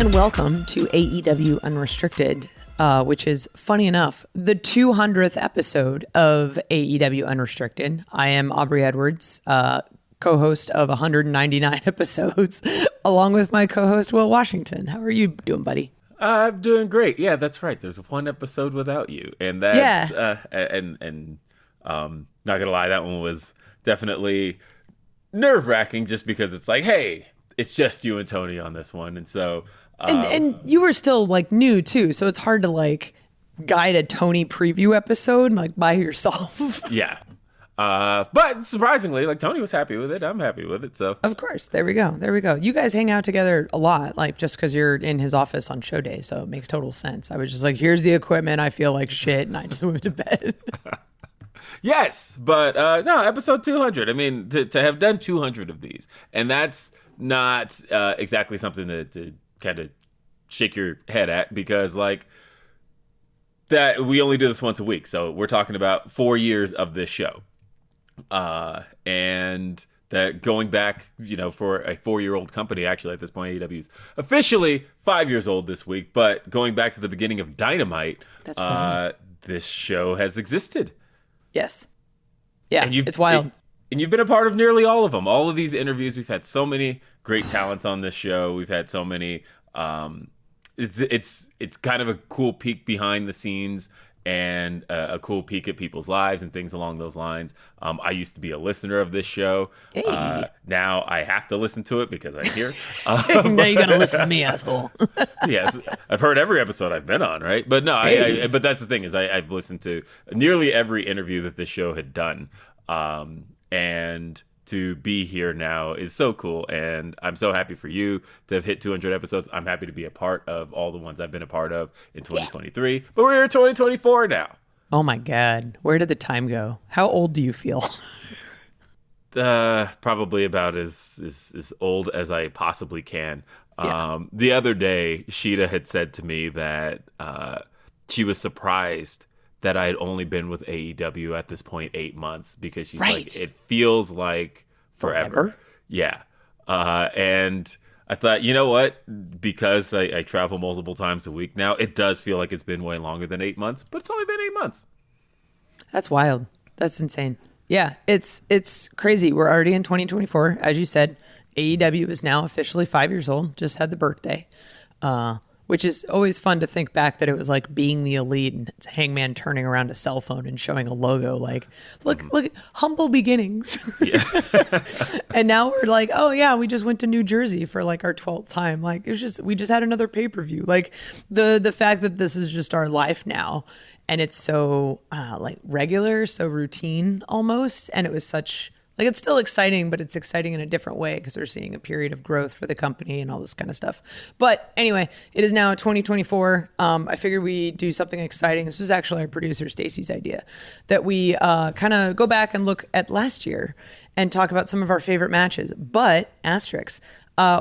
and welcome to AEW Unrestricted, which is, funny enough, the 200th episode of AEW Unrestricted. I am Aubrey Edwards, co-host of 199 episodes, along with my co-host, Will Washington. How are you doing, buddy? I'm doing great. Yeah, that's right. There's one episode without you, and that's not gonna lie, that one was definitely nerve-wracking, just because it's like, hey, it's just you and Tony on this one, and so and you were still like new too, so it's hard to like guide a Tony preview episode like by yourself. Yeah. But surprisingly, like, Tony was happy with it. I'm happy with it. So of course, there we go. You guys hang out together a lot, like just because you're in his office on show day, so it makes total sense. I was just like, here's the equipment. I feel like shit, and I just went to bed. Yes, but no, episode 200. I mean, to have done 200 of these, and that's not exactly something to kind of shake your head at, because like that, we only do this once a week, so we're talking about 4 years of this show. And that going back, for a 4-year-old company, actually at this point, AEW is officially 5 years old this week, but going back to the beginning of Dynamite, this show has existed. Yes. Yeah, it's wild. And you've been a part of nearly all of them. All of these interviews, we've had so many great talents on this show. We've had so many, it's kind of a cool peek behind the scenes, and a cool peek at people's lives and things along those lines. I used to be a listener of this show. Hey. Now I have to listen to it because I hear. Now you gotta listen to me, asshole. Yes, I've heard every episode I've been on, right? But no, hey. But that's the thing, is I've listened to nearly every interview that this show had done, and to be here now is so cool, and I'm so happy for you to have hit 200 episodes. I'm happy to be a part of all the ones I've been a part of in 2023, but we're in 2024 now. Oh my God, where did the time go? How old do you feel? Probably about as old as I possibly can. The other day, Sheeta had said to me that she was surprised that I had only been with AEW at this point 8 months, because she's like, it feels like forever. Yeah. And I thought, you know what? Because I travel multiple times a week now, it does feel like it's been way longer than 8 months, but it's only been 8 months. That's wild. That's insane. Yeah, it's crazy. We're already in 2024. As you said, AEW is now officially 5 years old, just had the birthday. Which is always fun to think back that it was like being the elite and Hangman turning around a cell phone and showing a logo like, look, humble beginnings. Yeah. And now we're like, oh yeah, we just went to New Jersey for like our 12th time. Like we just had another pay-per-view. Like the fact that this is just our life now, and it's so like regular, so routine almost. And it was such, like, it's still exciting, but it's exciting in a different way because we're seeing a period of growth for the company and all this kind of stuff. But anyway, it is now 2024. I figured we do something exciting. This was actually our producer, Stacy's idea, that we kind of go back and look at last year and talk about some of our favorite matches. But, asterisk,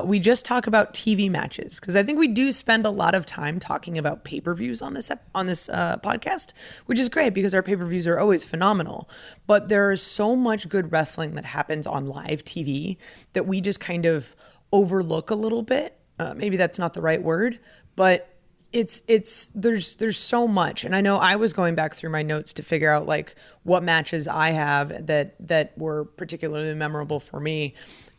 we just talk about TV matches, because I think we do spend a lot of time talking about pay-per-views on this podcast, which is great because our pay-per-views are always phenomenal. But there is so much good wrestling that happens on live TV that we just kind of overlook a little bit. Maybe that's not the right word, but there's so much. And I know I was going back through my notes to figure out like what matches I have that were particularly memorable for me.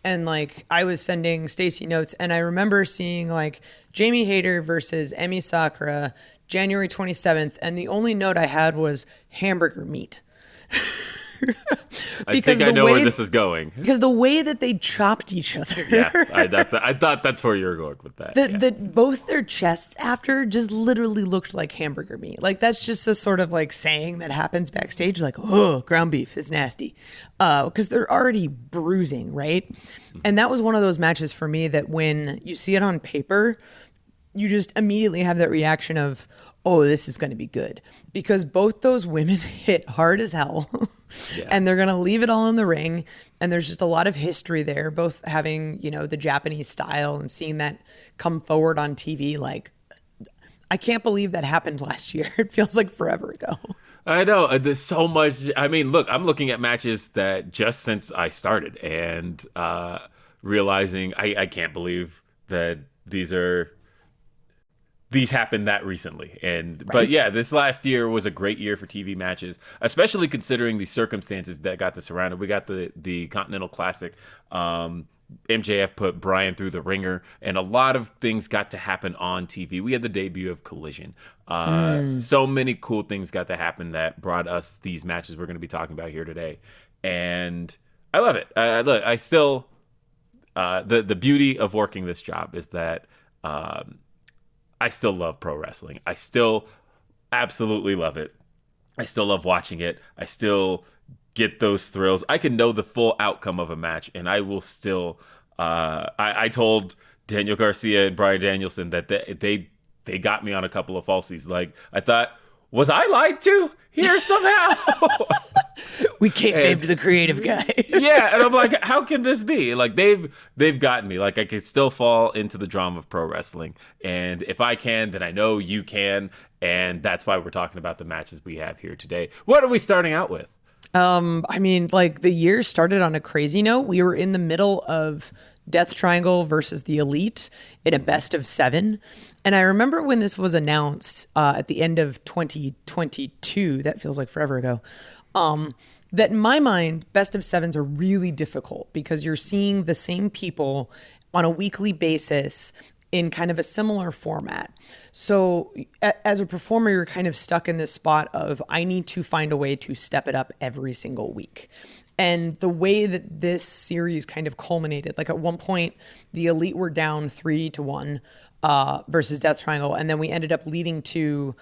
And like I was sending Stacy notes, and I remember seeing like Jamie Hayter versus Emi Sakura, January 27th, and the only note I had was hamburger meat. I think I know where this is going. Because the way that they chopped each other. Yeah, I thought that's where you were going with that. Both their chests after just literally looked like hamburger meat. Like that's just a sort of like saying that happens backstage. Like, oh, ground beef is nasty. Because they're already bruising, right? And that was one of those matches for me that when you see it on paper, you just immediately have that reaction of, oh, this is going to be good. Because both those women hit hard as hell. Yeah. And they're going to leave it all in the ring. And there's just a lot of history there, both having, the Japanese style and seeing that come forward on TV. Like, I can't believe that happened last year. It feels like forever ago. I know. There's so much. I mean, look, I'm looking at matches that just since I started and realizing I can't believe that these are these happened that recently. But yeah, this last year was a great year for TV matches, especially considering the circumstances that got to surround it. We got the Continental Classic. MJF put Bryan through the ringer, and a lot of things got to happen on TV. We had the debut of Collision. So many cool things got to happen that brought us these matches we're going to be talking about here today. And I love it. Look, I still, the beauty of working this job is that I still love pro wrestling. I still absolutely love it. I still love watching it. I still get those thrills. I can know the full outcome of a match, and I will still. I told Daniel Garcia and Bryan Danielson that they got me on a couple of falsies. Like, I thought, was I lied to here somehow? We kayfabed the creative guy. Yeah, and I'm like, how can this be? Like, they've gotten me. Like, I can still fall into the drama of pro wrestling, and if I can, then I know you can, and that's why we're talking about the matches we have here today. What are we starting out with? I mean, like, the year started on a crazy note. We were in the middle of Death Triangle versus the Elite in a best of 7. And I remember when this was announced at the end of 2022, that feels like forever ago, that in my mind, best of 7s are really difficult because you're seeing the same people on a weekly basis in kind of a similar format. So as a performer, you're kind of stuck in this spot of, I need to find a way to step it up every single week. And the way that this series kind of culminated, like at one point, the Elite were down 3-1 versus Death Triangle. And then we ended up leading to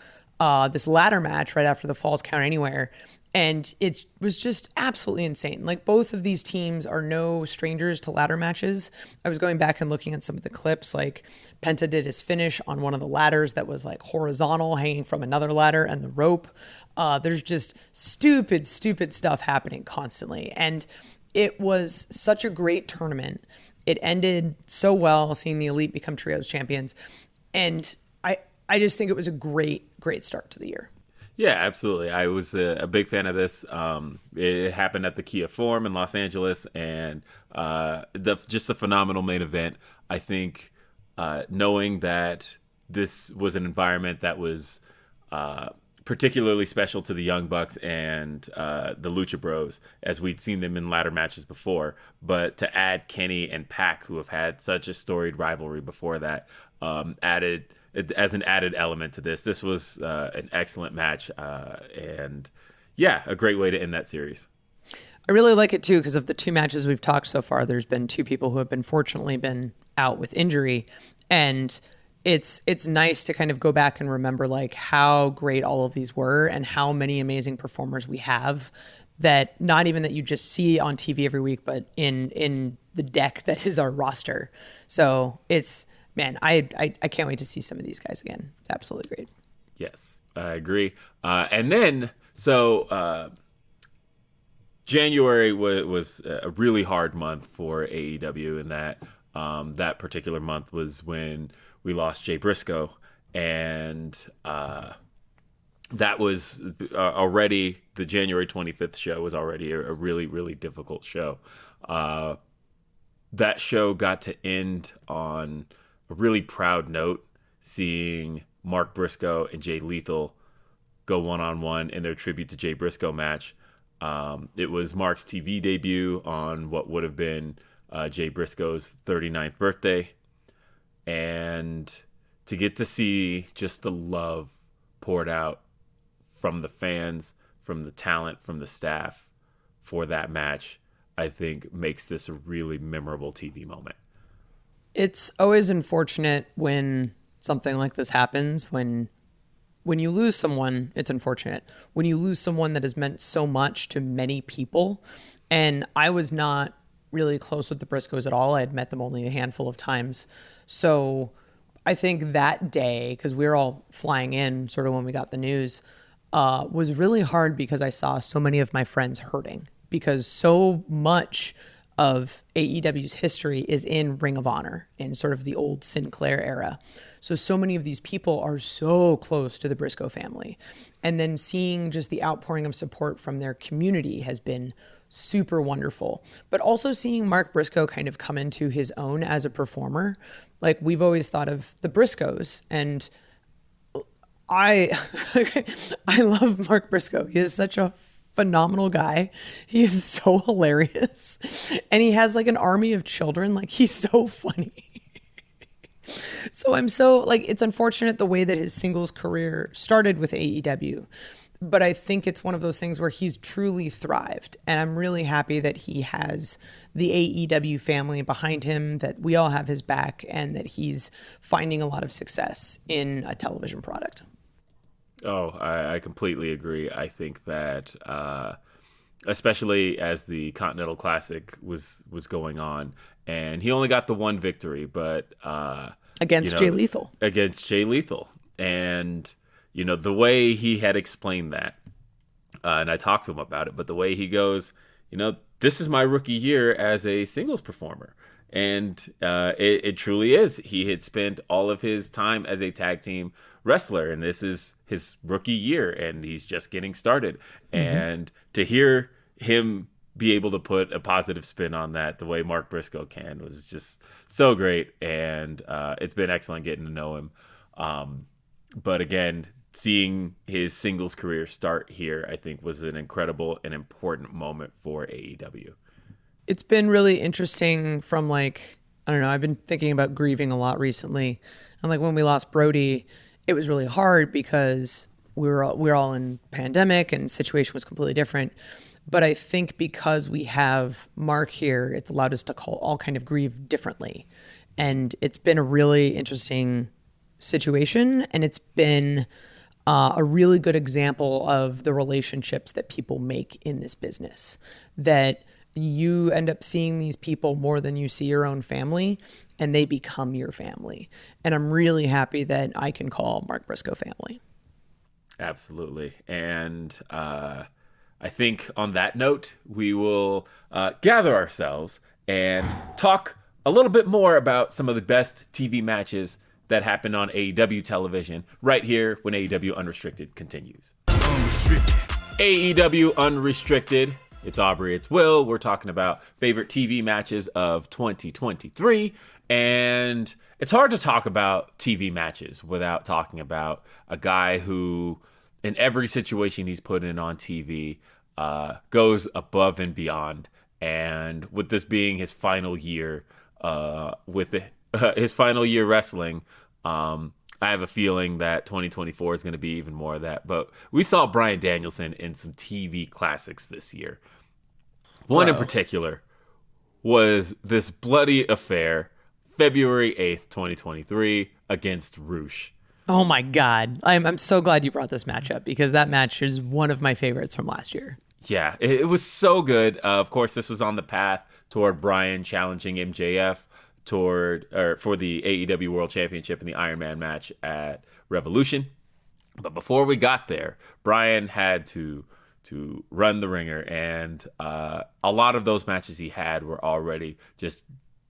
this ladder match right after the Falls Count Anywhere. And it was just absolutely insane. Like, both of these teams are no strangers to ladder matches. I was going back and looking at some of the clips. Like, Penta did his finish on one of the ladders that was like horizontal, hanging from another ladder and the rope. There's just stupid stuff happening constantly. And it was such a great tournament. It ended so well, seeing the Elite become Trios champions. And I just think it was a great start to the year. Yeah, absolutely. I was a big fan of this. It happened at the Kia Forum in Los Angeles, and just a phenomenal main event. I think knowing that this was an environment that was particularly special to the Young Bucks and the Lucha Bros, as we'd seen them in ladder matches before, but to add Kenny and Pac, who have had such a storied rivalry before that, added as an added element to this. This was an excellent match, and yeah, a great way to end that series. I really like it too, because of the 2 matches we've talked so far, there's been 2 people who have fortunately been out with injury, and it's nice to kind of go back and remember like how great all of these were and how many amazing performers we have, that not even that you just see on TV every week, but in the deck that is our roster. So it's, man, I can't wait to see some of these guys again. It's absolutely great. Yes, I agree. And then, so January was a really hard month for AEW, and that particular month was when we lost Jay Briscoe, and that was already, the January 25th show was already a really, really difficult show. That show got to end on a really proud note, seeing Mark Briscoe and Jay Lethal go one-on-one in their tribute to Jay Briscoe match. It was Mark's TV debut on what would have been Jay Briscoe's 39th birthday. And to get to see just the love poured out from the fans, from the talent, from the staff for that match, I think makes this a really memorable TV moment. It's always unfortunate when something like this happens. When you lose someone, it's unfortunate. When you lose someone that has meant so much to many people, and I was not really close with the Briscoes at all. I had met them only a handful of times. So I think that day, because we were all flying in sort of when we got the news, was really hard because I saw so many of my friends hurting, because so much of AEW's history is in Ring of Honor, in sort of the old Sinclair era. So many of these people are so close to the Briscoe family. And then seeing just the outpouring of support from their community has been super wonderful. But also seeing Mark Briscoe kind of come into his own as a performer. Like, we've always thought of the Briscoes, and I I love Mark Briscoe. He is such a phenomenal guy. He is so hilarious. And he has like an army of children. Like, he's so funny. So I'm so like, it's unfortunate the way that his singles career started with AEW. But I think it's one of those things where he's truly thrived. And I'm really happy that he has the AEW family behind him, that we all have his back, and that he's finding a lot of success in a television product. Oh, I completely agree. I think that, especially as the Continental Classic was going on, and he only got the one victory, but against Jay Lethal. Against Jay Lethal. And, the way he had explained that, and I talked to him about it, but the way he goes, this is my rookie year as a singles performer. And it truly is. He had spent all of his time as a tag team wrestler, and this is his rookie year, and he's just getting started. Mm-hmm. And to hear him be able to put a positive spin on that the way Mark Briscoe can was just so great. And it's been excellent getting to know him. But again, seeing his singles career start here, I think, was an incredible and important moment for AEW. It's been really interesting from I don't know, I've been thinking about grieving a lot recently. And when we lost Brody, it was really hard because we were all in pandemic and the situation was completely different. But I think because we have Mark here, it's allowed us to all kind of grieve differently. And it's been a really interesting situation. And it's been a really good example of the relationships that people make in this business, that you end up seeing these people more than you see your own family, and they become your family. And I'm really happy that I can call Mark Briscoe family. Absolutely. And I think on that note, we will gather ourselves and talk a little bit more about some of the best TV matches that happened on AEW television right here when AEW Unrestricted continues. AEW Unrestricted. It's Aubrey, it's Will. We're talking about favorite TV matches of 2023. And it's hard to talk about TV matches without talking about a guy who, in every situation he's put in on TV, goes above and beyond. And with this being his final year, his final year wrestling, I have a feeling that 2024 is going to be even more of that. But we saw Bryan Danielson in some TV classics this year. One in particular was this bloody affair, February 8th, 2023, against Rush. Oh my God. I'm so glad you brought this match up, because that match is one of my favorites from last year. Yeah, it was so good. Of course, this was on the path toward Bryan challenging MJF for the AEW World Championship in the Iron Man match at Revolution. But before we got there, Bryan had to run the ringer, and a lot of those matches he had were already just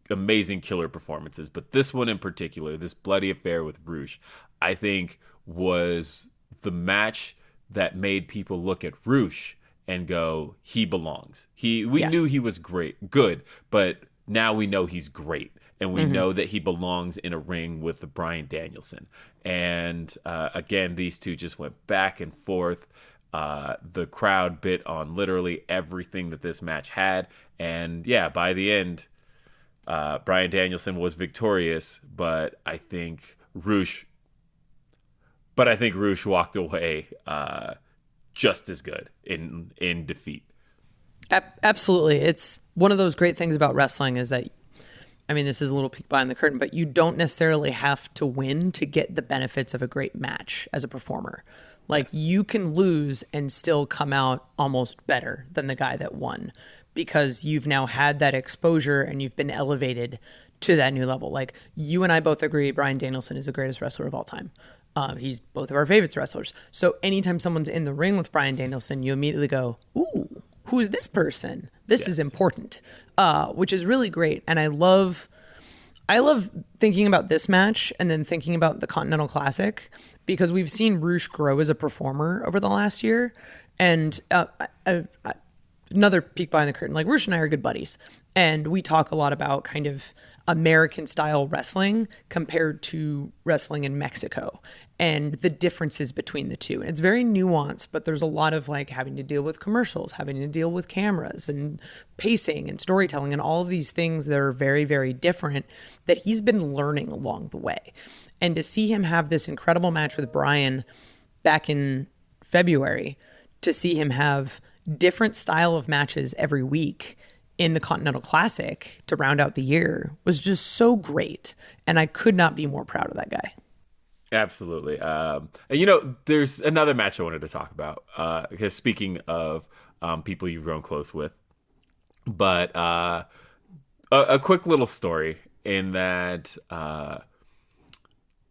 amazing killer performances. But this one in particular, this bloody affair with Rush, I think was the match that made people look at Rush and go, he belongs. We knew he was good, but now we know he's great. And we know that he belongs in a ring with the Bryan Danielson. And again, these two just went back and forth. The crowd bit on literally everything that this match had. And yeah, by the end, Bryan Danielson was victorious, but I think Rush walked away just as good in defeat. Absolutely. It's one of those great things about wrestling is that, I mean, this is a little peek behind the curtain, but you don't necessarily have to win to get the benefits of a great match as a performer. You can lose and still come out almost better than the guy that won, because you've now had that exposure and you've been elevated to that new level. You and I both agree Bryan Danielson is the greatest wrestler of all time. He's both of our favorites wrestlers. So anytime someone's in the ring with Bryan Danielson, you immediately go, ooh, who is this person? This is important, which is really great. And I love thinking about this match and then thinking about the Continental Classic, because we've seen Rush grow as a performer over the last year. And another peek behind the curtain. Like Rush and I are good buddies, and we talk a lot about kind of American style wrestling compared to wrestling in Mexico and the differences between the two. And it's very nuanced, but there's a lot of like having to deal with commercials, having to deal with cameras and pacing and storytelling and all of these things that are very, very different that he's been learning along the way. And to see him have this incredible match with Bryan back in February, to see him have different style of matches every week in the Continental Classic to round out the year was just so great. And I could not be more proud of that guy. Absolutely. And, there's another match I wanted to talk about, because speaking of people you've grown close with, but a quick little story in that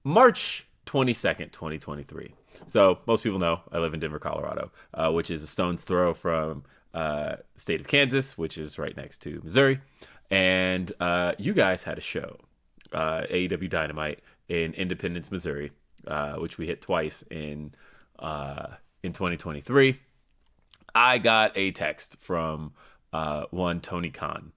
March 22nd, 2023. So most people know I live in Denver, Colorado, which is a stone's throw from the state of Kansas, which is right next to Missouri. And you guys had a show, AEW Dynamite, in Independence, Missouri, which we hit twice in 2023. I got a text from one Tony Khan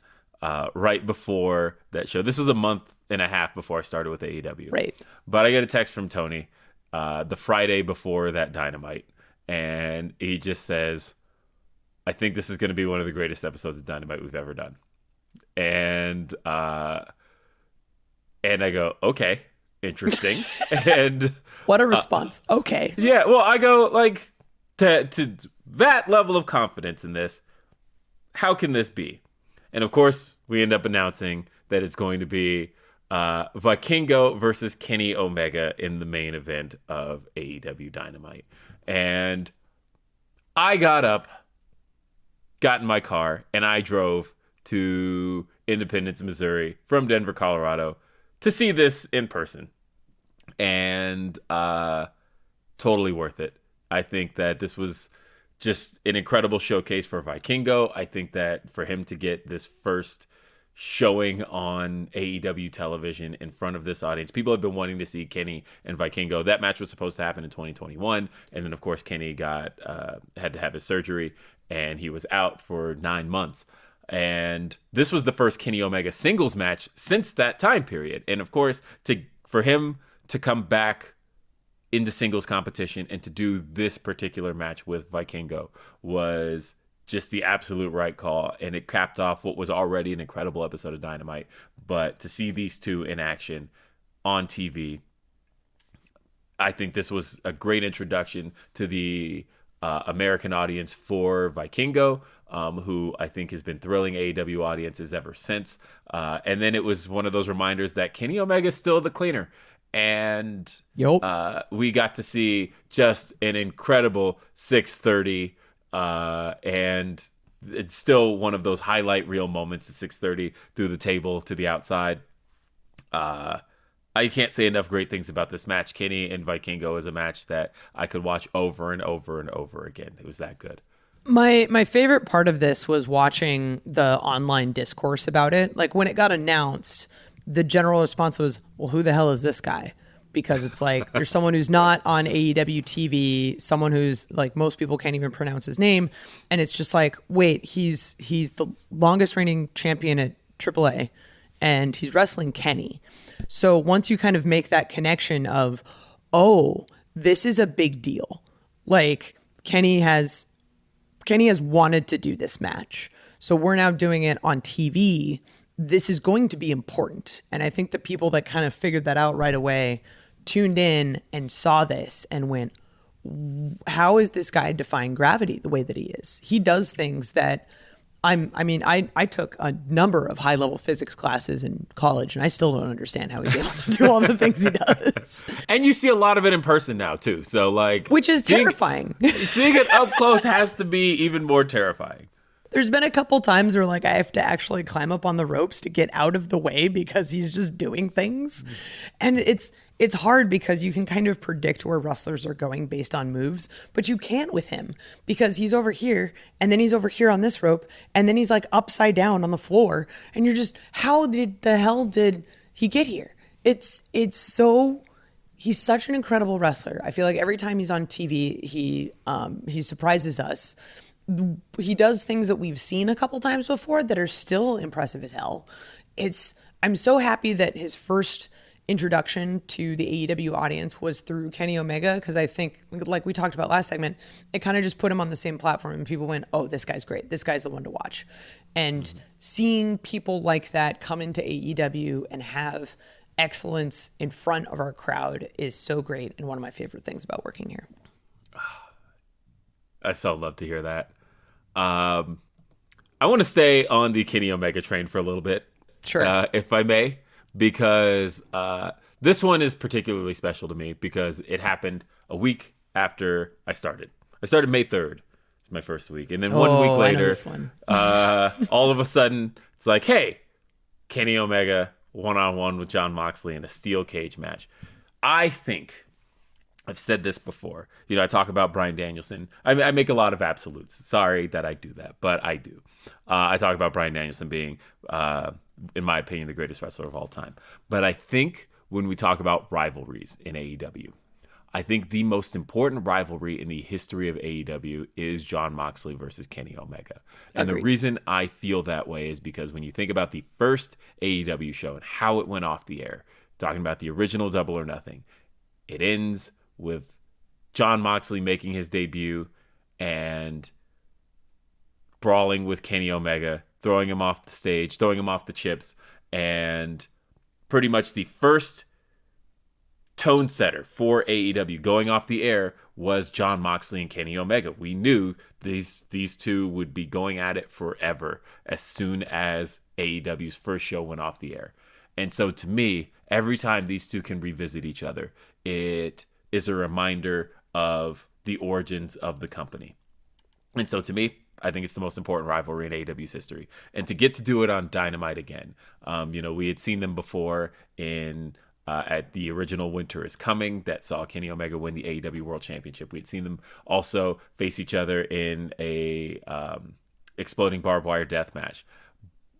right before that show. This was a month and a half before I started with AEW. Right. But I got a text from Tony the Friday before that Dynamite, and he just says, I think this is going to be one of the greatest episodes of Dynamite we've ever done. And I go, okay. Interesting. And what a response. Okay. Yeah, well, I go like to that level of confidence in this, how can this be? And of course, we end up announcing that it's going to be Vikingo versus Kenny Omega in the main event of AEW Dynamite. And I got up, got in my car, and I drove to Independence, Missouri from Denver, Colorado, to see this in person. And totally worth it. I think that this was just an incredible showcase for Vikingo. I think that for him to get this first showing on AEW television in front of this audience, people have been wanting to see Kenny and Vikingo. That match was supposed to happen in 2021. And then, of course, Kenny had to have his surgery, and he was out for 9 months. And this was the first Kenny Omega singles match since that time period. And of course, for him to come back into singles competition and to do this particular match with Vikingo was just the absolute right call. And it capped off what was already an incredible episode of Dynamite. But to see these two in action on TV, I think this was a great introduction to the American audience for Vikingo, who I think has been thrilling AEW audiences ever since. And then it was one of those reminders that Kenny Omega is still the cleaner. And we got to see just an incredible 6:30, and it's still one of those highlight reel moments at 6:30 through the table to the outside. I can't say enough great things about this match. Kenny and Vikingo is a match that I could watch over and over and over again. It was that good. My favorite part of this was watching the online discourse about it. Like when it got announced, the general response was, well, who the hell is this guy? Because it's like, you're someone who's not on AEW TV, someone who's like, most people can't even pronounce his name. And it's just like, wait, he's the longest reigning champion at AAA, and he's wrestling Kenny. So once you kind of make that connection of, oh, this is a big deal. Like Kenny has wanted to do this match. So we're now doing it on TV. This is going to be important. And I think the people that kind of figured that out right away tuned in and saw this and went, how is this guy defying gravity the way that he is? He does things that I took a number of high-level physics classes in college, and I still don't understand how he's able to do all the things he does. And you see a lot of it in person now, too. So, like, which is terrifying. Seeing it up close has to be even more terrifying. There's been a couple times where like I have to actually climb up on the ropes to get out of the way because he's just doing things. And it's hard because you can kind of predict where wrestlers are going based on moves, but you can't with him because he's over here and then he's over here on this rope and then he's like upside down on the floor and you're just, how the hell did he get here? He's such an incredible wrestler. I feel like every time he's on TV, he surprises us. he does things that we've seen a couple times before that are still impressive as hell. I'm so happy that his first introduction to the AEW audience was through Kenny Omega, because I think, like we talked about last segment, it kind of just put him on the same platform and people went, oh, this guy's great. This guy's the one to watch. And seeing people like that come into AEW and have excellence in front of our crowd is so great, and one of my favorite things about working here. I so love to hear that. I want to stay on the Kenny Omega train for a little bit, sure, if I may, because this one is particularly special to me because it happened a week after I started. I started May 3rd. It's my first week. And then 1 week later, all of a sudden, it's like, hey, Kenny Omega one-on-one with Jon Moxley in a steel cage match. I think, I've said this before, I talk about Bryan Danielson. I make a lot of absolutes. Sorry that I do that, but I do. I talk about Bryan Danielson being, in my opinion, the greatest wrestler of all time. But I think when we talk about rivalries in AEW, I think the most important rivalry in the history of AEW is Jon Moxley versus Kenny Omega. And Agreed. The reason I feel that way is because when you think about the first AEW show and how it went off the air, talking about the original Double or Nothing, it ends with Jon Moxley making his debut and brawling with Kenny Omega, throwing him off the stage, throwing him off the chips, and pretty much the first tone setter for AEW going off the air was Jon Moxley and Kenny Omega. We knew these two would be going at it forever as soon as AEW's first show went off the air. And so to me, every time these two can revisit each other, it is a reminder of the origins of the company. And so to me, I think it's the most important rivalry in AEW's history. And to get to do it on Dynamite again, we had seen them before in at the original Winter is Coming that saw Kenny Omega win the AEW World Championship. We had seen them also face each other in a exploding barbed wire death match.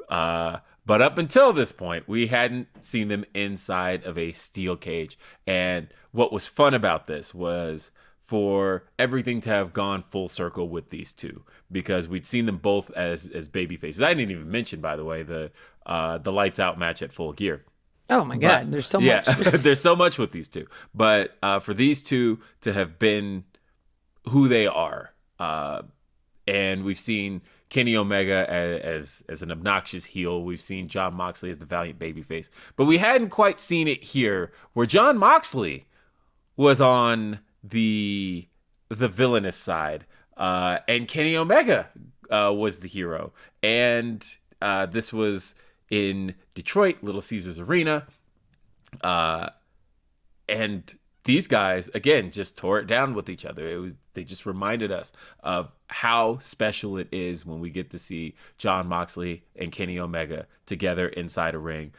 But up until this point, we hadn't seen them inside of a steel cage. And what was fun about this was for everything to have gone full circle with these two, because we'd seen them both as baby faces. I didn't even mention, by the way, the Lights Out match at Full Gear. Oh my God, there's so much. There's so much with these two. But for these two to have been who they are, and we've seen Kenny Omega as an obnoxious heel. We've seen Jon Moxley as the valiant babyface. But we hadn't quite seen it here, where Jon Moxley was on the villainous side, and Kenny Omega was the hero. And this was in Detroit, Little Caesars Arena. And these guys, again, just tore it down with each other. They just reminded us of how special it is when we get to see Jon Moxley and Kenny Omega together inside a ring.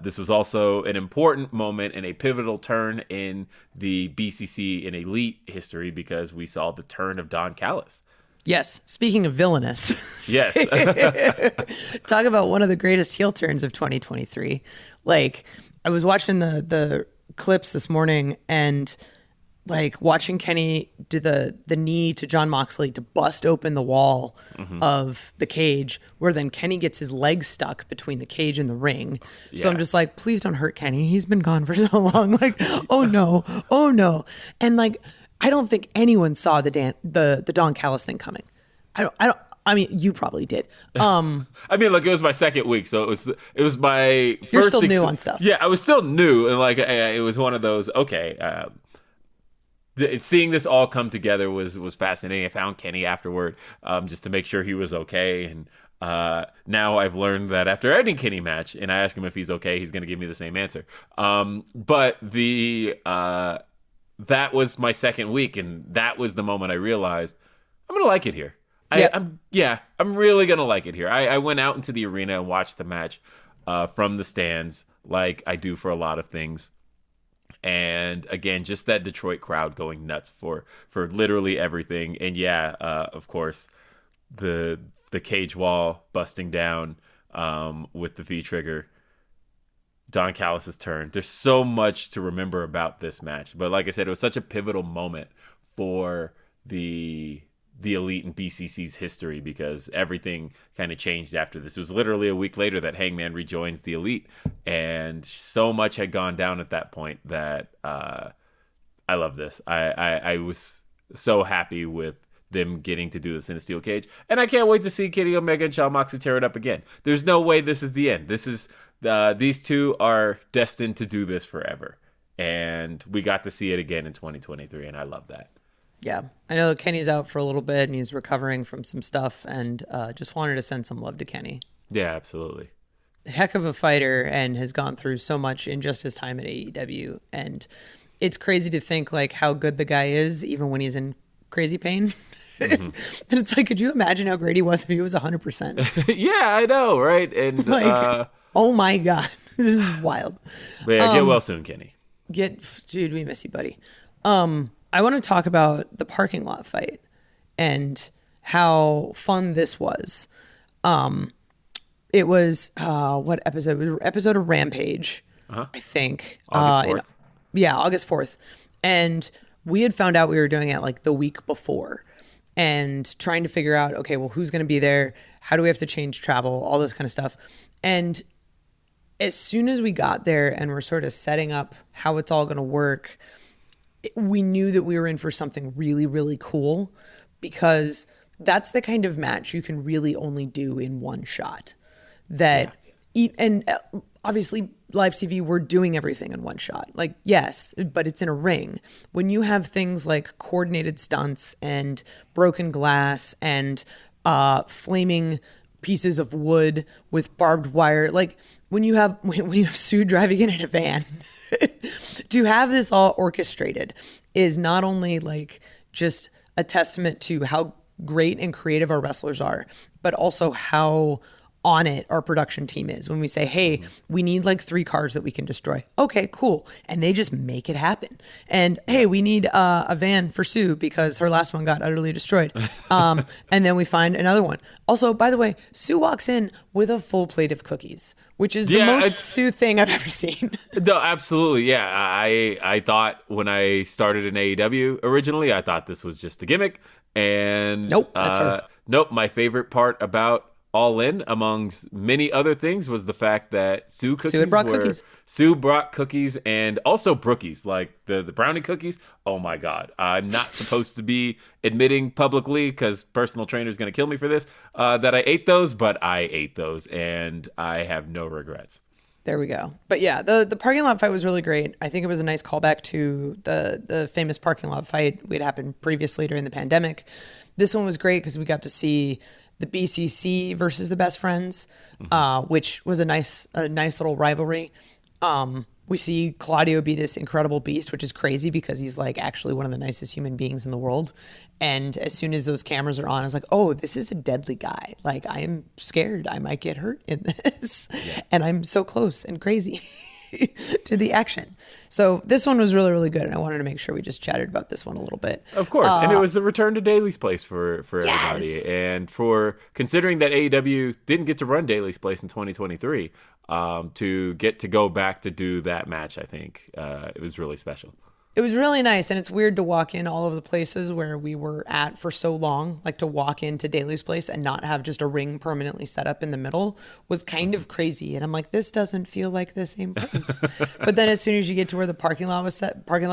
This was also an important moment and a pivotal turn in the BCC and Elite history, because we saw the turn of Don Callis. Yes. Speaking of villainous. Yes. Talk about one of the greatest heel turns of 2023. Like, I was watching the clips this morning, and like watching Kenny do the knee to Jon Moxley to bust open the wall of the cage, where then Kenny gets his legs stuck between the cage and the ring. So I'm just like, please don't hurt Kenny. He's been gone for so long. Like, oh no. And like, I don't think anyone saw the Don Callis thing coming. I mean, you probably did. I mean, look, it was my second week, so it was my first. You're still new on stuff. Yeah, I was still new, and like it was one of those. Okay, seeing this all come together was fascinating. I found Kenny afterward, just to make sure he was okay, and now I've learned that after any Kenny match, and I ask him if he's okay, he's going to give me the same answer. But that was my second week, and that was the moment I realized I'm going to like it here. I'm really going to like it here. I went out into the arena and watched the match from the stands, like I do for a lot of things. And again, just that Detroit crowd going nuts for literally everything. And of course, the cage wall busting down with the V-trigger. Don Callis' turn. There's so much to remember about this match. But like I said, it was such a pivotal moment for the the Elite and BCC's history, because everything kind of changed after this. It was literally a week later that Hangman rejoins the Elite, and so much had gone down at that point that I love this. I was so happy with them getting to do this in a steel cage, and I can't wait to see Kenny Omega and Jon Moxley tear it up again. There's no way this is the end. This is these two are destined to do this forever, and we got to see it again in 2023, and I love that. Yeah, I know Kenny's out for a little bit and he's recovering from some stuff, and just wanted to send some love to Kenny. Yeah, absolutely. Heck of a fighter, and has gone through so much in just his time at AEW. And it's crazy to think like how good the guy is, even when he's in crazy pain. Mm-hmm. And it's like, could you imagine how great he was if he was 100%? Yeah, I know, right? And like, oh my God, this is wild. But yeah, get well soon, Kenny. Dude, we miss you, buddy. I want to talk about the parking lot fight and how fun this was. It was what episode? It was episode of Rampage, I think. August 4th. August 4th. And we had found out we were doing it like the week before, and trying to figure out, okay, well, who's going to be there? How do we have to change travel? All this kind of stuff. And as soon as we got there and we're sort of setting up how it's all going to work, we knew that we were in for something really, really cool, because that's the kind of match you can really only do in one shot. And obviously live TV, we're doing everything in one shot. Like, yes, but it's in a ring. When you have things like coordinated stunts and broken glass and flaming pieces of wood with barbed wire, like when you have Sue driving in a van, to have this all orchestrated is not only like just a testament to how great and creative our wrestlers are, but also how on it our production team is. When we say, hey, we need like 3 cars that we can destroy. Okay, cool. And they just make it happen. And hey, we need a van for Sue because her last one got utterly destroyed. And then we find another one. Also, by the way, Sue walks in with a full plate of cookies, which is the most Sue thing I've ever seen. No, absolutely. Yeah. I thought when I started in AEW originally, I thought this was just a gimmick. And nope, that's her. Nope. My favorite part about All In, amongst many other things, was the fact that Sue brought cookies and also brookies, like the brownie cookies. Oh my God. I'm not supposed to be admitting publicly, because personal trainer is going to kill me for this, that I ate those, but I ate those and I have no regrets. There we go. But yeah, the parking lot fight was really great. I think it was a nice callback to the famous parking lot fight we had happened previously during the pandemic. This one was great because we got to see the BCC versus the Best Friends, which was a nice little rivalry. We see Claudio be this incredible beast, which is crazy because he's like actually one of the nicest human beings in the world. And as soon as those cameras are on, I was like, oh, this is a deadly guy. Like, I am scared I might get hurt in this. Yeah. And I'm so close and crazy to the action. So this one was really, really good. And I wanted to make sure we just chatted about this one a little bit. Of course. And it was the return to Daly's Place for everybody. Yes. And for considering that AEW didn't get to run Daly's Place in 2023, to get to go back to do that match, I think it was really special. It was really nice, and it's weird to walk in all of the places where we were at for so long. Like, to walk into Daly's Place and not have just a ring permanently set up in the middle was kind of crazy. And I'm like, this doesn't feel like the same place. But then as soon as you get to where the parking lot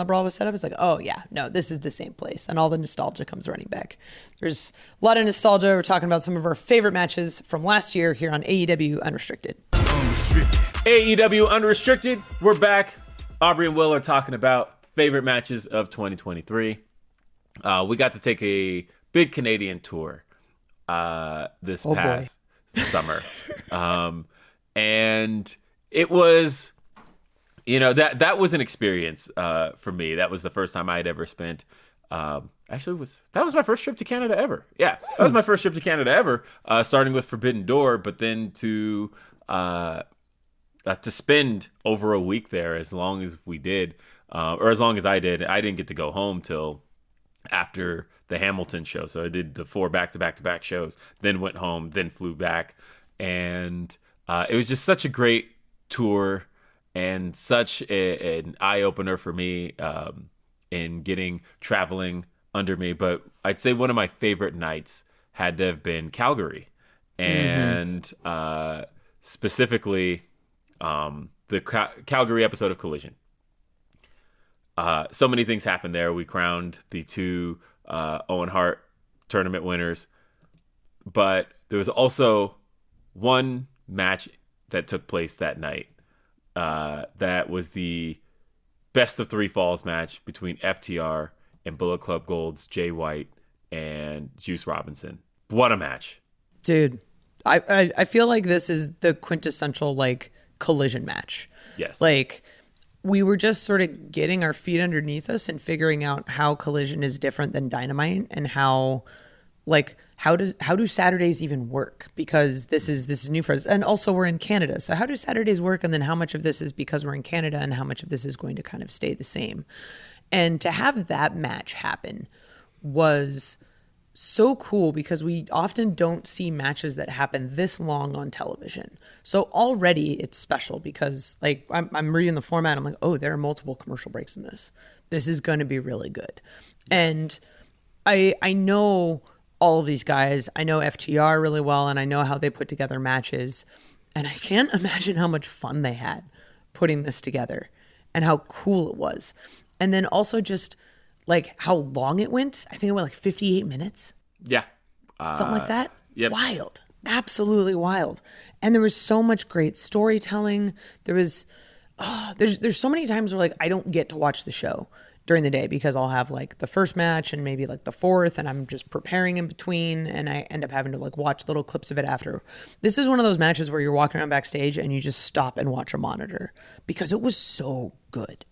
brawl was set up, it's like, oh yeah, no, this is the same place. And all the nostalgia comes running back. There's a lot of nostalgia. We're talking about some of our favorite matches from last year here on AEW Unrestricted. AEW Unrestricted, we're back. Aubrey and Will are talking about favorite matches of 2023. We got to take a big Canadian tour this past summer. And it was, that was an experience for me. That was the first time I had ever spent. That was my first trip to Canada ever. Yeah, that was my first trip to Canada ever, starting with Forbidden Door, but then to spend over a week there, as long as we did. Or as long as I did. I didn't get to go home till after the Hamilton show. So I did the 4 back-to-back-to-back shows, then went home, then flew back. And it was just such a great tour and such an eye-opener for me in traveling under me, but I'd say one of my favorite nights had to have been Calgary, and specifically the Calgary episode of Collision. So many things happened there. We crowned the 2 Owen Hart tournament winners, but there was also one match that took place that night. That was the best of 3 falls match between FTR and Bullet Club Gold's Jay White and Juice Robinson. What a match. Dude, I feel like this is the quintessential like Collision match. Yes. Like we were just sort of getting our feet underneath us and figuring out how Collision is different than Dynamite, and how do Saturdays even work? Because this is new for us. And also we're in Canada. So how do Saturdays work? And then how much of this is because we're in Canada and how much of this is going to kind of stay the same? And to have that match happen was so cool, because we often don't see matches that happen this long on television. So already it's special, because like I'm reading the format. I'm like, oh, there are multiple commercial breaks in this. This is going to be really good. And I know all of these guys. I know FTR really well, and I know how they put together matches. And I can't imagine how much fun they had putting this together and how cool it was. And then also just like how long it went. I think it went like 58 minutes. Yeah. Something like that. Yep. Wild. Absolutely wild. And there was so much great storytelling. There was, there's so many times where like I don't get to watch the show during the day, because I'll have like the first match and maybe like the fourth, and I'm just preparing in between, and I end up having to like watch little clips of it after. This is one of those matches where you're walking around backstage and you just stop and watch a monitor, because it was so good.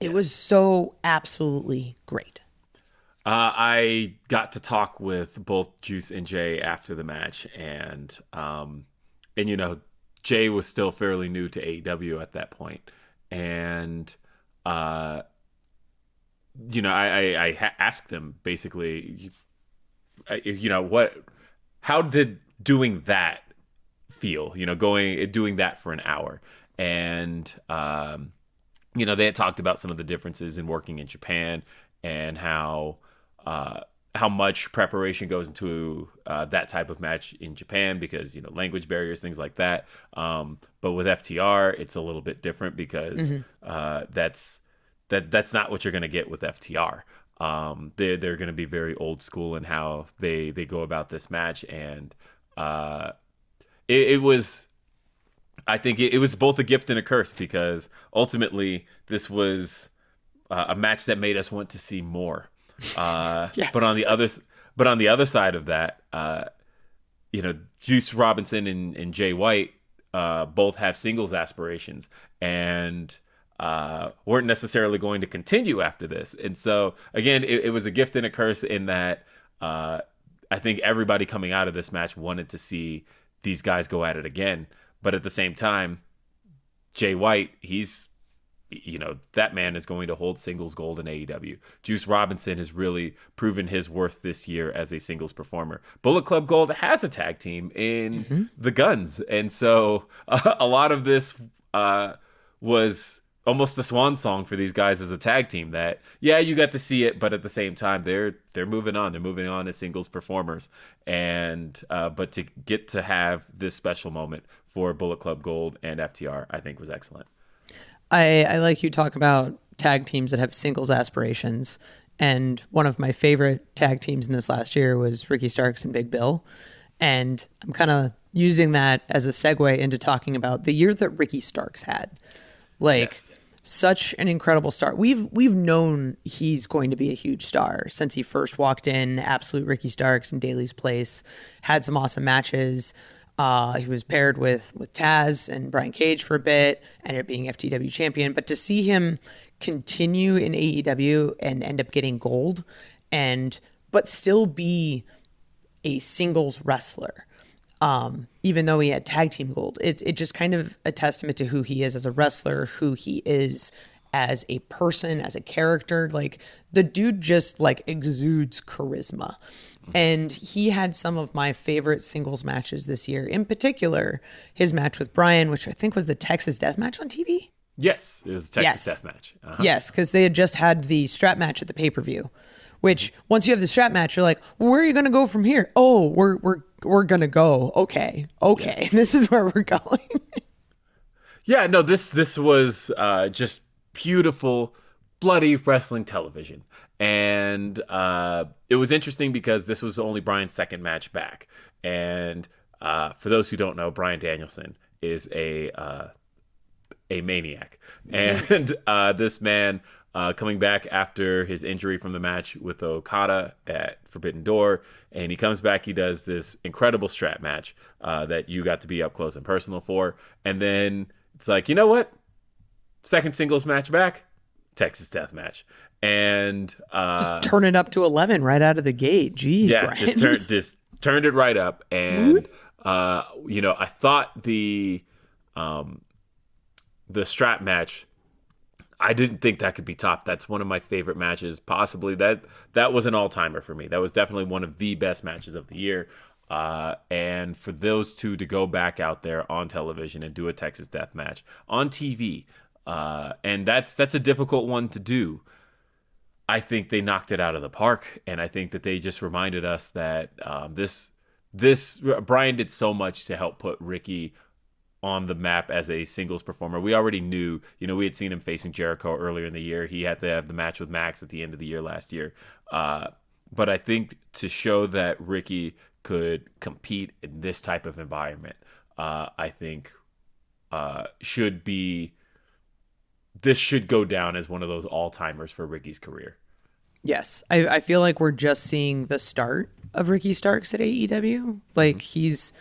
It was so absolutely great. I got to talk with both Juice and Jay after the match, and you know, Jay was still fairly new to AEW at that point, and you know, I asked them basically, you know, how did doing that feel? You know, doing that for an hour, and you know, they had talked about some of the differences in working in Japan, and how much preparation goes into that type of match in Japan, because, you know, language barriers, things like that. But with FTR, it's a little bit different, because that's not what you're going to get with FTR. They're going to be very old school in how they go about this match, and it was, I think it was both a gift and a curse, because ultimately this was a match that made us want to see more. Yes. But on the other side of that, you know, Juice Robinson and Jay White both have singles aspirations, and weren't necessarily going to continue after this. And so again, it was a gift and a curse, in that I think everybody coming out of this match wanted to see these guys go at it again. But at the same time, Jay White, you know, that man is going to hold singles gold in AEW. Juice Robinson has really proven his worth this year as a singles performer. Bullet Club Gold has a tag team in the Guns. And so a lot of this was almost a swan song for these guys as a tag team, that, yeah, you got to see it, but at the same time, they're moving on. They're moving on as singles performers. And but to get to have this special moment for Bullet Club Gold and FTR, I think was excellent. I like you talk about tag teams that have singles aspirations. And one of my favorite tag teams in this last year was Ricky Starks and Big Bill. And I'm kind of using that as a segue into talking about the year that Ricky Starks had. Like, yes. Such an incredible start. We've known he's going to be a huge star since he first walked in. Absolute Ricky Starks in Daly's Place. Had some awesome matches. He was paired with Taz and Brian Cage for a bit, ended up being FTW champion. But to see him continue in AEW and end up getting gold, but still be a singles wrestler, even though he had tag team gold, it's just kind of a testament to who he is as a wrestler, who he is as a person, as a character. Like, the dude just like exudes charisma. And he had some of my favorite singles matches this year. In particular, his match with Bryan, which I think was the Texas Death Match on TV. Yes, it was a Texas Death Match. Yes, because they had just had the strap match at the pay-per-view, which once you have the strap match, you're like, well, where are you going to go from here? Oh, we're going to go. Okay. Yes. This is where we're going. Yeah, no, this was just beautiful, bloody wrestling television. And it was interesting because this was only Bryan's second match back. And for those who don't know, Bryan Danielson is a maniac. And this man coming back after his injury from the match with Okada at Forbidden Door, and he comes back, he does this incredible strap match that you got to be up close and personal for. And then it's like, you know what? Second singles match back, Texas Death Match. And just turn it up to 11 right out of the gate. Jeez, yeah, Bryan. just turned it right up. And I thought the strap match, I didn't think that could be topped. That's one of my favorite matches, possibly. That was an all-timer for me. That was definitely one of the best matches of the year. And for those two to go back out there on television and do a Texas Death Match on TV, and that's a difficult one to do. I think they knocked it out of the park, and I think that they just reminded us that this Bryan did so much to help put Ricky on the map as a singles performer. We already knew, we had seen him facing Jericho earlier in the year. He had to have the match with Max at the end of the year last year. But I think to show that Ricky could compete in this type of environment, I think this should go down as one of those all-timers for Ricky's career. Yes. I feel like we're just seeing the start of Ricky Starks at AEW. Like, he's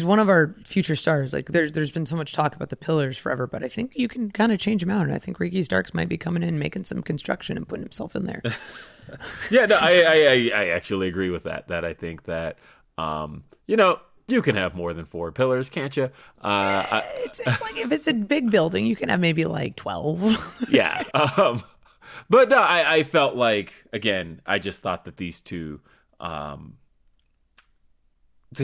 one of our future stars. Like, there's been so much talk about the pillars forever, but I think you can kind of change them out. And I think Ricky Starks might be coming in, making some construction and putting himself in there. Yeah, no, I actually agree with that. That I think that, you can have more than 4 pillars, can't you? It's like, if it's a big building, you can have maybe like 12. Yeah. But no, I felt like, again, I just thought that these two, they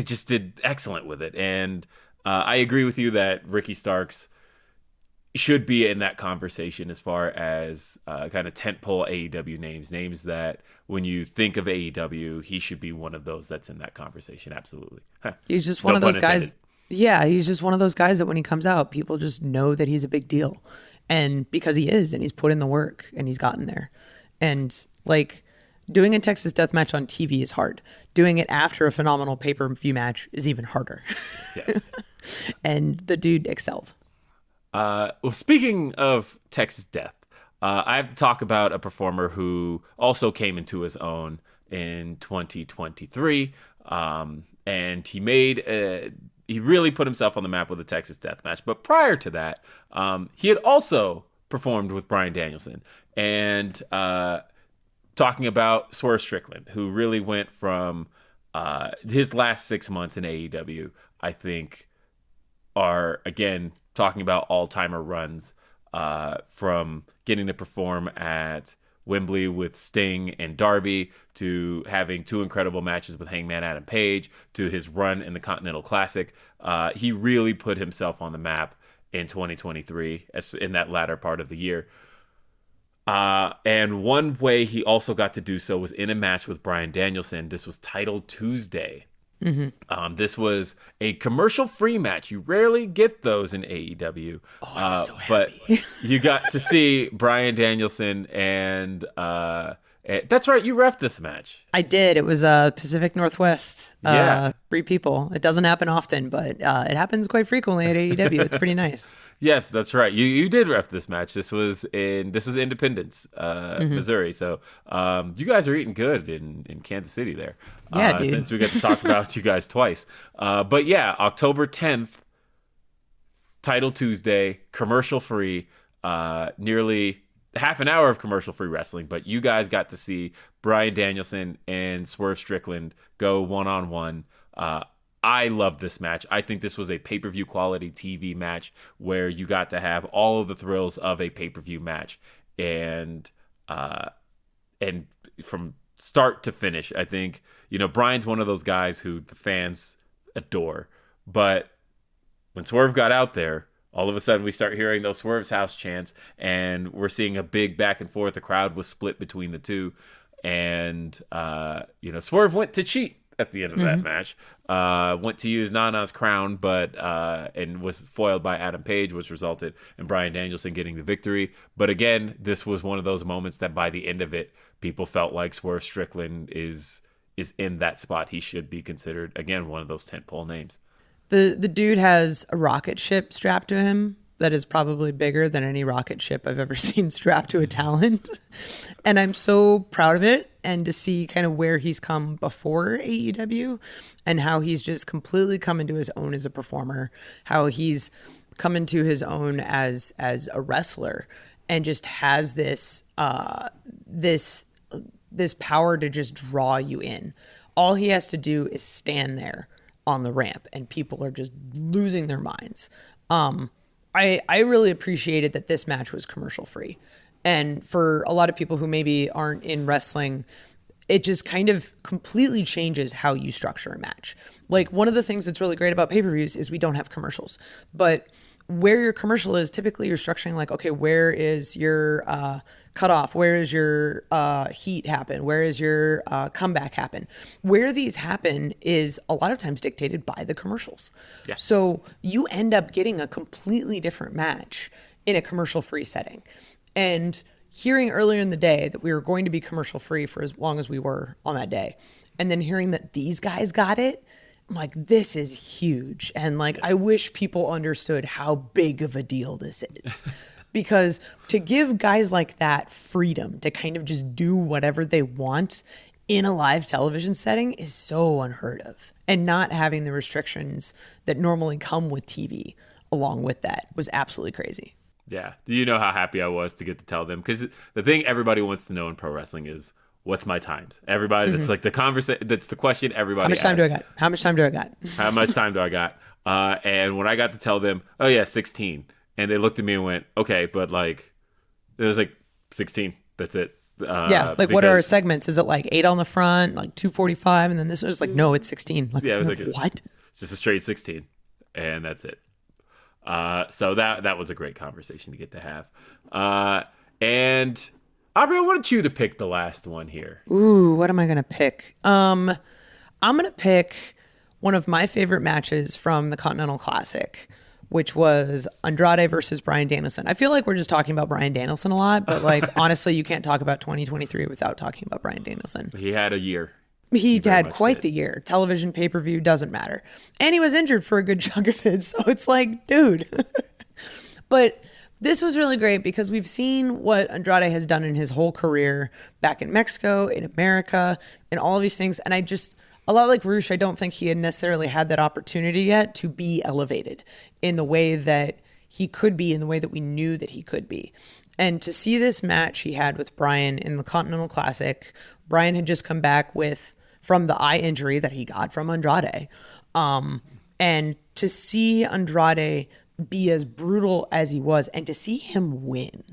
just did excellent with it. And I agree with you that Ricky Starks should be in that conversation as far as kind of tentpole AEW names that when you think of AEW, he should be one of those that's in that conversation. Absolutely. He's just one of those guys. Yeah, he's just one of those guys that when he comes out, people just know that he's a big deal. And because he is, and he's put in the work and he's gotten there. And like, doing a Texas Death Match on TV is hard. Doing it after a phenomenal pay-per-view match is even harder. Yes. And the dude excelled. Well, speaking of Texas Death, I have to talk about a performer who also came into his own in 2023. And he really put himself on the map with the Texas Death Match. But prior to that, he had also performed with Bryan Danielson. And talking about Swerve Strickland, who really went from his last 6 months in AEW, I think, are, again, talking about all-timer runs, from getting to perform at Wembley with Sting and Darby, to having 2 incredible matches with Hangman Adam Page, to his run in the Continental Classic. He really put himself on the map in 2023, in that latter part of the year. And one way he also got to do so was in a match with Bryan Danielson. This was Title Tuesday. Mm-hmm. This was a commercial-free match. You rarely get those in AEW. Oh, I'm so happy. But you got to see Bryan Danielson and that's right, you reffed this match. I did. It was Pacific Northwest. 3 people. It doesn't happen often, but it happens quite frequently at AEW. It's pretty nice. Yes, that's right. You did ref this match. This was Independence, Missouri. So you guys are eating good in Kansas City there. Yeah, dude. Since we get to talk about you guys twice. But yeah, October 10th, Title Tuesday, commercial free, nearly half an hour of commercial free wrestling, but you guys got to see Bryan Danielson and Swerve Strickland go one-on-one. I loved this match. I think this was a pay-per-view quality TV match where you got to have all of the thrills of a pay-per-view match, and from start to finish. I think, Bryan's one of those guys who the fans adore, but when Swerve got out there, all of a sudden we start hearing those Swerve's House chants, and we're seeing a big back and forth. The crowd was split between the two. And, Swerve went to cheat at the end of that match. Went to use Nana's crown, and was foiled by Adam Page, which resulted in Bryan Danielson getting the victory. But again, this was one of those moments that by the end of it, people felt like Swerve Strickland is in that spot. He should be considered, again, one of those tentpole names. The dude has a rocket ship strapped to him that is probably bigger than any rocket ship I've ever seen strapped to a talent. And I'm so proud of it. And to see kind of where he's come before AEW and how he's just completely come into his own as a performer, how he's come into his own as a wrestler and just has this power to just draw you in. All he has to do is stand there on the ramp and people are just losing their minds. I really appreciated that this match was commercial free. And for a lot of people who maybe aren't in wrestling, it just kind of completely changes how you structure a match. Like, one of the things that's really great about pay-per-views is we don't have commercials. But where your commercial is, typically you're structuring like, okay, where is your cutoff? Where is your heat happen? Where is your comeback happen? Where these happen is a lot of times dictated by the commercials. Yeah. So you end up getting a completely different match in a commercial-free setting. And hearing earlier in the day that we were going to be commercial-free for as long as we were on that day, and then hearing that these guys got it, I'm like, this is huge. And like, I wish people understood how big of a deal this is. Because to give guys like that freedom to kind of just do whatever they want in a live television setting is so unheard of. And not having the restrictions that normally come with TV along with that was absolutely crazy. Yeah. Do you know how happy I was to get to tell them? Because the thing everybody wants to know in pro wrestling is, what's my times? Everybody, that's like the conversation. That's the question everybody asks. How much time do I got? How much time do I got? How much time do I got? And when I got to tell them, oh yeah, 16. And they looked at me and went, okay, but like, it was like 16. That's it. What are our segments? Is it like 8 on the front, like 2:45, and then this was like, no, it's 16. Like, yeah, it was like what? It's just a straight 16, and that's it. So that was a great conversation to get to have. And Aubrey, I wanted you to pick the last one here. Ooh, what am I gonna pick? I'm gonna pick one of my favorite matches from the Continental Classic, which was Andrade versus Bryan Danielson. I feel like we're just talking about Bryan Danielson a lot, but like, honestly, you can't talk about 2023 without talking about Bryan Danielson. He had a year. He had quite the year. Television, pay-per-view, doesn't matter. And he was injured for a good chunk of it, so it's like, dude. But this was really great because we've seen what Andrade has done in his whole career back in Mexico, in America, and all of these things. And a lot like Rush, I don't think he had necessarily had that opportunity yet to be elevated in the way that he could be, in the way that we knew that he could be. And to see this match he had with Bryan in the Continental Classic, Bryan had just come back from the eye injury that he got from Andrade. And to see Andrade be as brutal as he was and to see him win,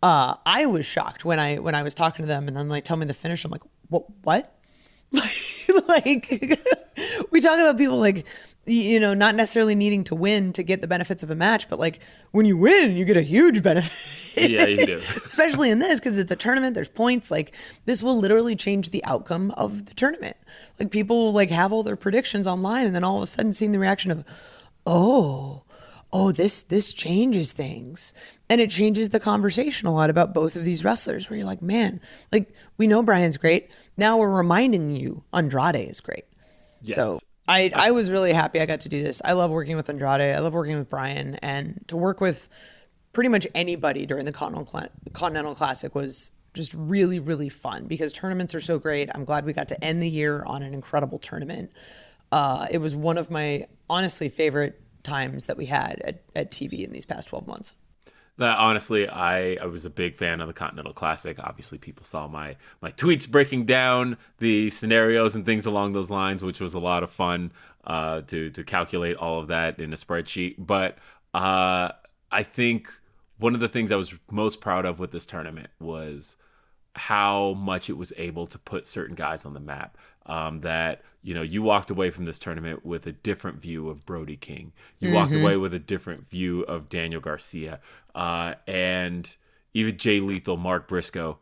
I was shocked when I was talking to them and then like tell me the finish. I'm like, what? Like, we talk about people like, not necessarily needing to win to get the benefits of a match, but like when you win, you get a huge benefit. Yeah, you do. Especially in this, because it's a tournament, there's points. Like, this will literally change the outcome of the tournament. Like, people will like have all their predictions online and then all of a sudden seeing the reaction of, oh, this changes things. And it changes the conversation a lot about both of these wrestlers where you're like, man, like, we know Bryan's great. Now we're reminding you Andrade is great. Yes. So I was really happy I got to do this. I love working with Andrade. I love working with Bryan. And to work with pretty much anybody during the Continental Classic was just really, really fun because tournaments are so great. I'm glad we got to end the year on an incredible tournament. It was one of my, honestly, favorite times that we had at TV in these past 12 months. Honestly, I was a big fan of the Continental Classic. Obviously, people saw my tweets breaking down the scenarios and things along those lines, which was a lot of fun to calculate all of that in a spreadsheet. But I think one of the things I was most proud of with this tournament was how much it was able to put certain guys on the map. That, you walked away from this tournament with a different view of Brody King. You walked away with a different view of Daniel Garcia. And even Jay Lethal, Mark Briscoe.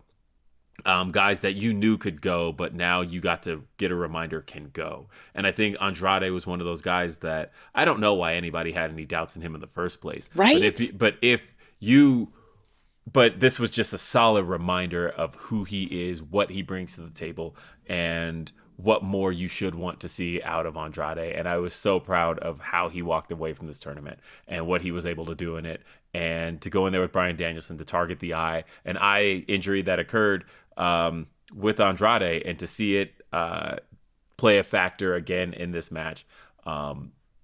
guys that you knew could go, but now you got to get a reminder can go. And I think Andrade was one of those guys that I don't know why anybody had any doubts in him in the first place. Right. But this was just a solid reminder of who he is, what he brings to the table, and what more you should want to see out of Andrade. And I was so proud of how he walked away from this tournament and what he was able to do in it. And to go in there with Bryan Danielson to target the eye, an eye injury that occurred with Andrade, and to see it play a factor again in this match.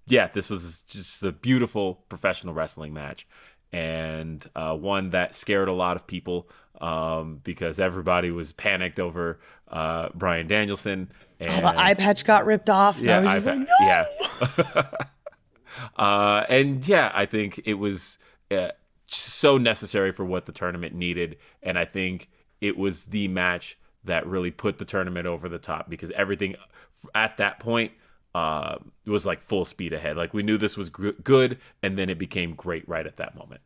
This was just a beautiful professional wrestling match. And one that scared a lot of people because everybody was panicked over Bryan Danielson. And the eye patch got ripped off. Yeah, I was just like, no! Yeah. I think it was so necessary for what the tournament needed. And I think it was the match that really put the tournament over the top, because everything at that point it was like full speed ahead. Like, we knew this was good, and then it became great right at that moment.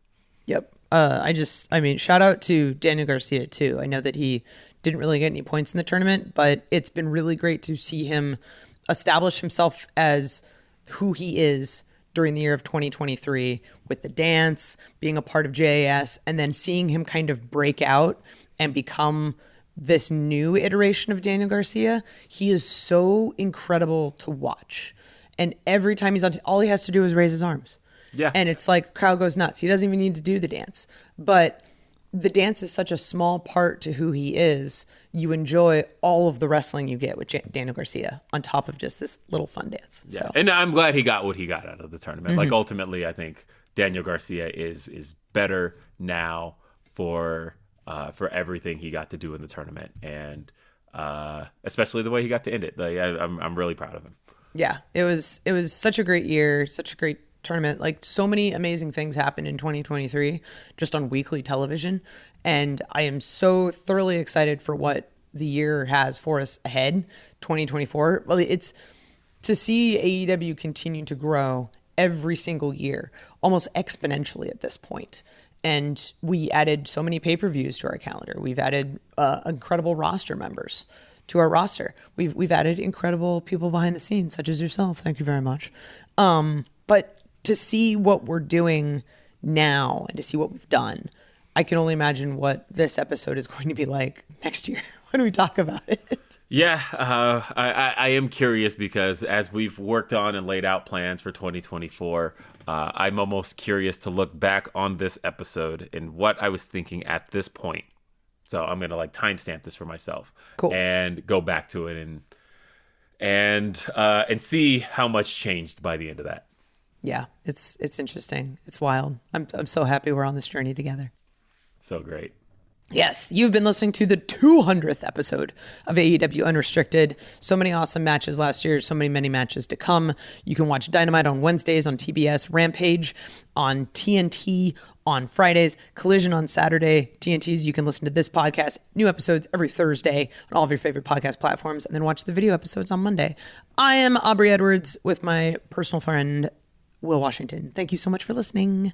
Yep. Shout out to Daniel Garcia too. I know that he didn't really get any points in the tournament, but it's been really great to see him establish himself as who he is during the year of 2023 with the dance, being a part of JAS, and then seeing him kind of break out and become this new iteration of Daniel Garcia. He is so incredible to watch. And every time he's on, all he has to do is raise his arms. Yeah. And it's like, the crowd goes nuts. He doesn't even need to do the dance. But the dance is such a small part to who he is. You enjoy all of the wrestling you get with Daniel Garcia on top of just this little fun dance. Yeah. So. And I'm glad he got what he got out of the tournament. Like, ultimately, I think Daniel Garcia is better now for everything he got to do in the tournament, and especially the way he got to end it. Like, I'm really proud of him. Yeah, it was such a great year, such a great tournament. Like, so many amazing things happened in 2023 just on weekly television, and I am so thoroughly excited for what the year has for us ahead. 2024, well, it's to see AEW continue to grow every single year, almost exponentially at this point. And we added so many pay-per-views to our calendar. We've added incredible roster members to our roster. We've added incredible people behind the scenes, such as yourself. Thank you very much. But to see what we're doing now and to see what we've done, I can only imagine what this episode is going to be like next year. When do we talk about it? Yeah, I am curious, because as we've worked on and laid out plans for 2024, I'm almost curious to look back on this episode and what I was thinking at this point. So I'm gonna timestamp this for myself, cool, and go back to it and see how much changed by the end of that. Yeah, it's interesting. It's wild. I'm so happy we're on this journey together. So great. Yes, you've been listening to the 200th episode of AEW Unrestricted. So many awesome matches last year, so many matches to come. You can watch Dynamite on Wednesdays on TBS, Rampage on TNT on Fridays, Collision on Saturday. TNT's, you can listen to this podcast, new episodes every Thursday on all of your favorite podcast platforms, and then watch the video episodes on Monday. I am Aubrey Edwards with my personal friend, Will Washington. Thank you so much for listening.